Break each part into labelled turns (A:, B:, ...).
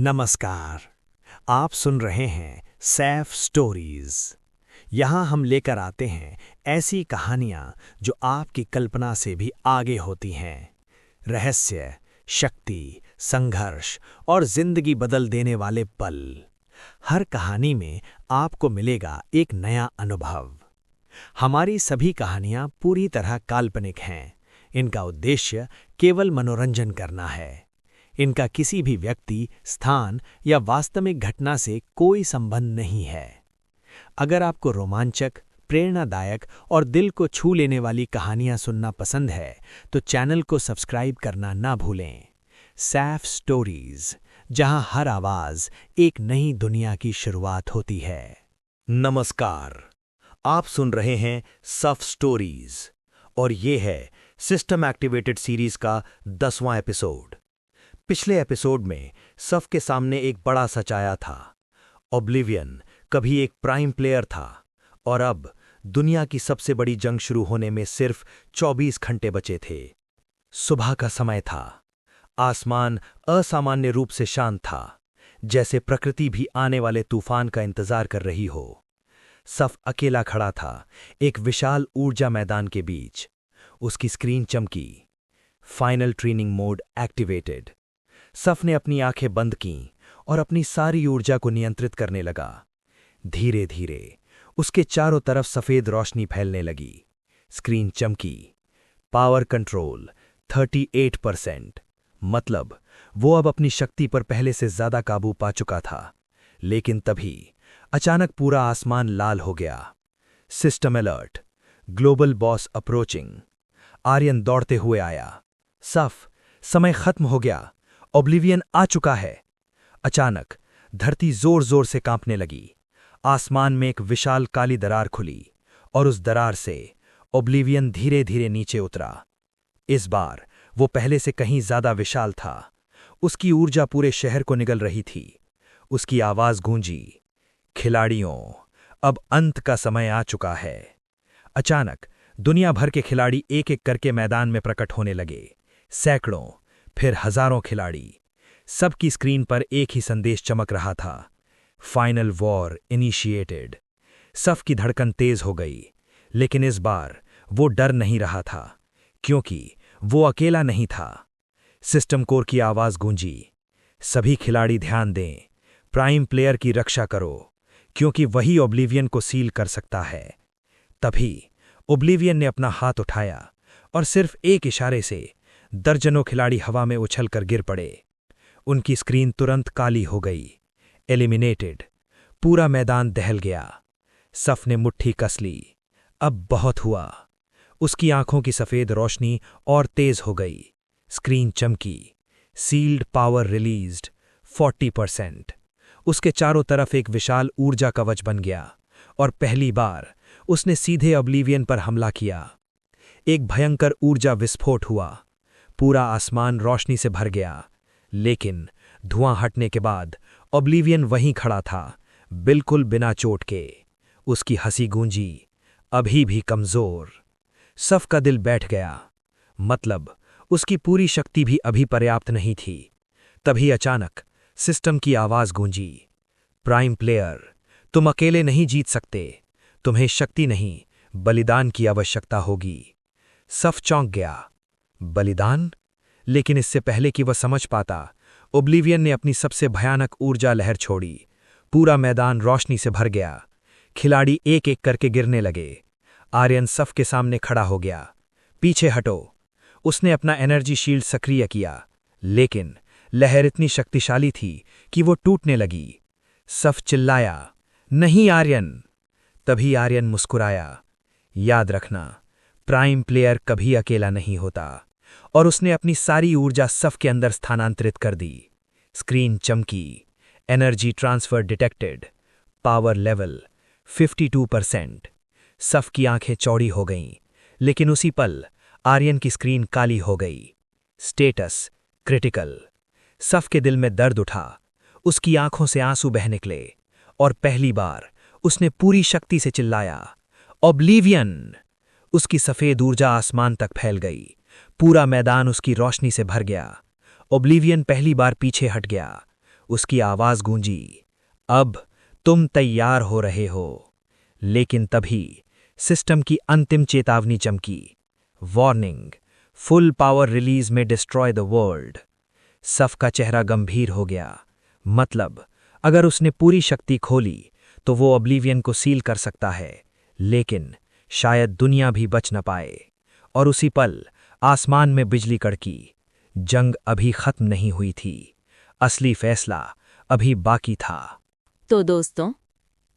A: नमस्कार। आप सुन रहे हैं सैफ स्टोरीज। यहाँ हम लेकर आते हैं ऐसी कहानियाँ जो आपकी कल्पना से भी आगे होती हैं। रहस्य, शक्ति, संघर्ष और जिंदगी बदल देने वाले पल। हर कहानी में आपको मिलेगा एक नया अनुभव। हमारी सभी कहानियाँ पूरी तरह काल्पनिक हैं। इनका उद्देश्य केवल मनोरंजन करना है। इनका किसी भी व्यक्ति, स्थान या वास्तविक घटना से कोई संबंध नहीं है। अगर आपको रोमांचक, प्रेरणादायक और दिल को छू लेने वाली कहानियां सुनना पसंद है तो चैनल को सब्सक्राइब करना ना भूलें। सैफ स्टोरीज, जहां हर आवाज एक नई दुनिया की शुरुआत होती है।
B: नमस्कार। आप सुन रहे हैं सफ स्टोरीज और ये है सिस्टम एक्टिवेटेड सीरीज का 10वां एपिसोड। पिछले एपिसोड में सफ के सामने एक बड़ा सच आया था। ओब्लिवियन कभी एक प्राइम प्लेयर था और अब दुनिया की सबसे बड़ी जंग शुरू होने में सिर्फ 24 घंटे बचे थे। सुबह का समय था। आसमान असामान्य रूप से शांत था, जैसे प्रकृति भी आने वाले तूफान का इंतजार कर रही हो। सफ अकेला खड़ा था, एक विशाल ऊर्जा मैदान के बीच। उसकी स्क्रीन चमकी। Final training mode activated. सफ ने अपनी आंखें बंद कीं और अपनी सारी ऊर्जा को नियंत्रित करने लगा। धीरे धीरे उसके चारों तरफ सफेद रोशनी फैलने लगी। स्क्रीन चमकी। Power control 38%। मतलब वो अब अपनी शक्ति पर पहले से ज्यादा काबू पा चुका था। लेकिन तभी अचानक पूरा आसमान लाल हो गया। System alert, global boss approaching. Aryan दौड़ते हुए आया। सफ, समय खत्म हो गया, ओब्लिवियन आ चुका है। अचानक धरती जोर जोर से कांपने लगी। आसमान में एक विशाल काली दरार खुली और उस दरार से ओब्लिवियन धीरे धीरे नीचे उतरा। इस बार वो पहले से कहीं ज्यादा विशाल था। उसकी ऊर्जा पूरे शहर को निगल रही थी। उसकी आवाज गूंजी, खिलाड़ियों, अब अंत का समय आ चुका है। अचानक दुनिया भर के खिलाड़ी एक एक करके मैदान में प्रकट होने लगे। सैकड़ों, फिर हजारों खिलाड़ी। सबकी स्क्रीन पर एक ही संदेश चमक रहा था, फाइनल वॉर इनिशिएटेड। सफ की धड़कन तेज हो गई, लेकिन इस बार वो डर नहीं रहा था, क्योंकि वो अकेला नहीं था। सिस्टम कोर की आवाज गूंजी, सभी खिलाड़ी ध्यान दें, प्राइम प्लेयर की रक्षा करो, क्योंकि वही ओब्लिवियन को सील कर सकता है। तभी ओब्लिवियन ने अपना हाथ उठाया और सिर्फ एक इशारे से दर्जनों खिलाड़ी हवा में उछलकर गिर पड़े। उनकी स्क्रीन तुरंत काली हो गई। एलिमिनेटेड। पूरा मैदान दहल गया। सफ ने मुट्ठी कस ली। अब बहुत हुआ। उसकी आंखों की सफेद रोशनी और तेज हो गई। स्क्रीन चमकी। Sealed power released 40%। उसके चारों तरफ एक विशाल ऊर्जा कवच बन गया और पहली बार उसने सीधे ओब्लिवियन पर हमला किया। एक भयंकर ऊर्जा विस्फोट हुआ। पूरा आसमान रोशनी से भर गया, लेकिन धुआं हटने के बाद ओब्लिवियन वहीं खड़ा था, बिल्कुल बिना चोट के। उसकी हंसी गूंजी, अभी भी कमजोर। सफ का दिल बैठ गया, मतलब उसकी पूरी शक्ति भी अभी पर्याप्त नहीं थी। तभी अचानक सिस्टम की आवाज गूंजी, प्राइम प्लेयर, तुम अकेले नहीं जीत सकते। तुम्हें शक्ति नहीं, बलिदान की आवश्यकता होगी। सफ चौंक गया। बलिदान? लेकिन इससे पहले कि वह समझ पाता, ओब्लिवियन ने अपनी सबसे भयानक ऊर्जा लहर छोड़ी। पूरा मैदान रोशनी से भर गया। खिलाड़ी एक एक करके गिरने लगे। आर्यन सफ के सामने खड़ा हो गया। पीछे हटो। उसने अपना एनर्जी शील्ड सक्रिय किया, लेकिन लहर इतनी शक्तिशाली थी कि वो टूटने लगी। सफ चिल्लाया, नहीं आर्यन। तभी आर्यन मुस्कुराया, याद रखना, प्राइम प्लेयर कभी अकेला नहीं होता। और उसने अपनी सारी ऊर्जा सफ के अंदर स्थानांतरित कर दी। स्क्रीन चमकी। Energy transfer detected. Power level 52%। सफ की आंखें चौड़ी हो गईं, लेकिन उसी पल आर्यन की स्क्रीन काली हो गई। Status critical. सफ के दिल में दर्द उठा। उसकी आंखों से आंसू बह निकले और पहली बार उसने पूरी शक्ति से चिल्लाया, ओब्लिवियन। उसकी सफेद ऊर्जा आसमान तक फैल गई। पूरा मैदान उसकी रोशनी से भर गया। ओब्लिवियन पहली बार पीछे हट गया। उसकी आवाज गूंजी, अब तुम तैयार हो रहे हो। लेकिन तभी सिस्टम की अंतिम चेतावनी चमकी, वार्निंग, फुल पावर रिलीज में डिस्ट्रॉय द वर्ल्ड। सफ का चेहरा गंभीर हो गया। मतलब, अगर उसने पूरी शक्ति खोली तो वो ऑब्लिवियन को सील कर सकता है, लेकिन शायद दुनिया भी बच न पाए। और उसी पल आसमान में बिजली कड़की। जंग अभी खत्म नहीं हुई थी, असली फैसला अभी बाकी था।
C: तो दोस्तों,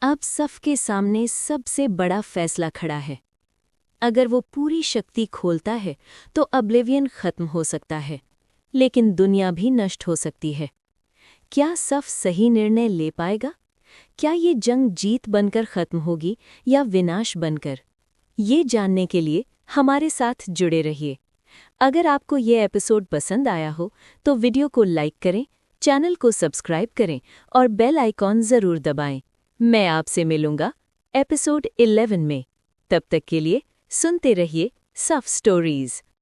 C: अब सफ के सामने सबसे बड़ा फैसला खड़ा है। अगर वो पूरी शक्ति खोलता है तो ऑब्लिवियन खत्म हो सकता है, लेकिन दुनिया भी नष्ट हो सकती है। क्या सफ सही निर्णय ले पाएगा? क्या ये जंग जीत बनकर खत्म होगी या विनाश बनकर? ये जानने के लिए हमारे साथ जुड़े रहिए। अगर आपको ये एपिसोड पसंद आया हो तो वीडियो को लाइक करें, चैनल को सब्सक्राइब करें और बेल आइकॉन ज़रूर दबाएं। मैं आपसे मिलूंगा एपिसोड 11 में। तब तक के लिए सुनते रहिए सफ स्टोरीज।